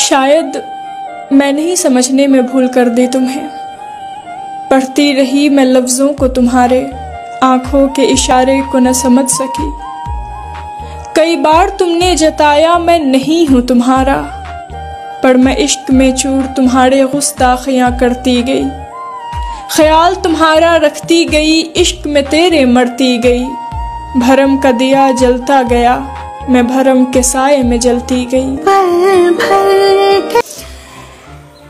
शायद मैं नहीं समझने में भूल कर दी तुम्हें। पढ़ती रही मैं लफ्ज़ों को तुम्हारे, आँखों के इशारे को न समझ सकी। कई बार तुमने जताया मैं नहीं हूँ तुम्हारा, पर मैं इश्क में चूर तुम्हारे गुस्ताखियाँ करती गई। ख्याल तुम्हारा रखती गई, इश्क में तेरे मरती गई। भरम का दिया जलता गया, मैं भरम के साए में जलती गई।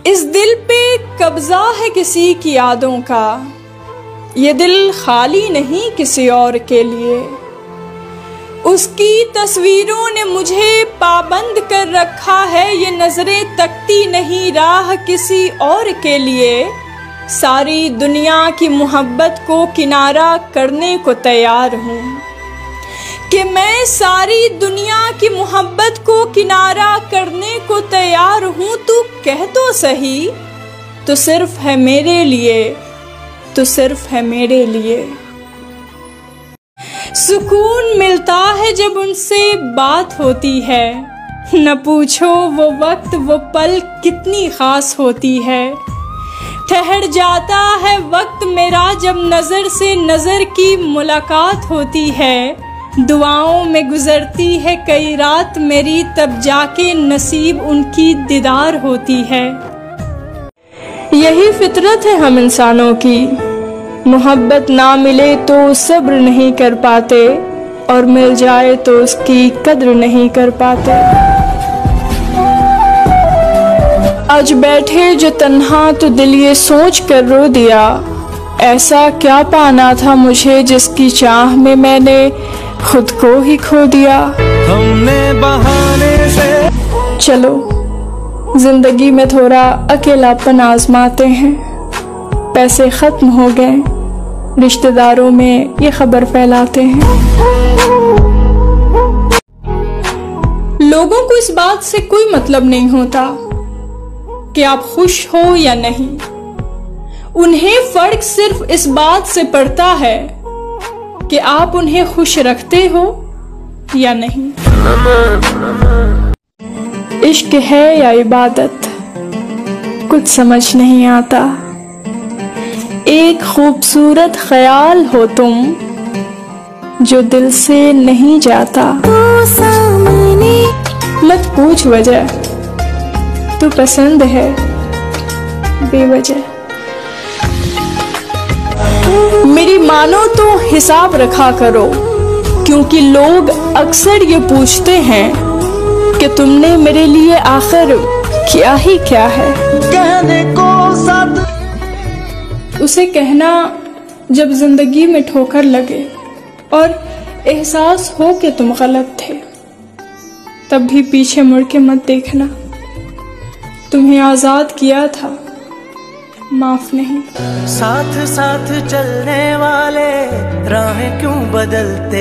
इस दिल पे कब्जा है किसी की यादों का, ये दिल खाली नहीं किसी और के लिए। उसकी तस्वीरों ने मुझे पाबंद कर रखा है, ये नजरें तकती नहीं राह किसी और के लिए। सारी दुनिया की मोहब्बत को किनारा करने को तैयार हूँ, कि मैं सारी दुनिया की मोहब्बत को किनारा करने को तैयार हूँ। तू कह तो सही, तो सिर्फ है मेरे लिए, तो सिर्फ है मेरे लिए। सुकून मिलता है जब उनसे बात होती है, न पूछो वो वक्त वो पल कितनी खास होती है। ठहर जाता है वक्त मेरा जब नज़र से नज़र की मुलाकात होती है। दुआओं में गुजरती है कई रात मेरी, तब जाके नसीब उनकी दीदार होती है। यही फितरत है हम इंसानों की, मोहब्बत ना मिले तो सब्र नहीं कर पाते, और मिल जाए तो उसकी कद्र नहीं कर पाते। आज बैठे जो तन्हा तो दिल ये सोच कर रो दिया, ऐसा क्या पाना था मुझे जिसकी चाह में मैंने खुद को ही खो दिया। हमने बहाने से चलो जिंदगी में थोड़ा अकेलापन आजमाते हैं। पैसे खत्म हो गए, रिश्तेदारों में ये खबर फैलाते हैं। लोगों को इस बात से कोई मतलब नहीं होता कि आप खुश हो या नहीं। उन्हें फर्क सिर्फ इस बात से पड़ता है कि आप उन्हें खुश रखते हो या नहीं। इश्क है या इबादत कुछ समझ नहीं आता। एक खूबसूरत ख्याल हो तुम जो दिल से नहीं जाता। मत पूछ वजह, तू पसंद है बेवजह। मेरी मानो तो हिसाब रखा करो, क्योंकि लोग अक्सर ये पूछते हैं कि तुमने मेरे लिए आखिर किया ही क्या है। कहने को साथ उसे कहना जब जिंदगी में ठोकर लगे और एहसास हो कि तुम गलत थे, तब भी पीछे मुड़ के मत देखना। तुम्हें आजाद किया था, माफ नहीं। साथ साथ चलने वाले राहें क्यों बदलते।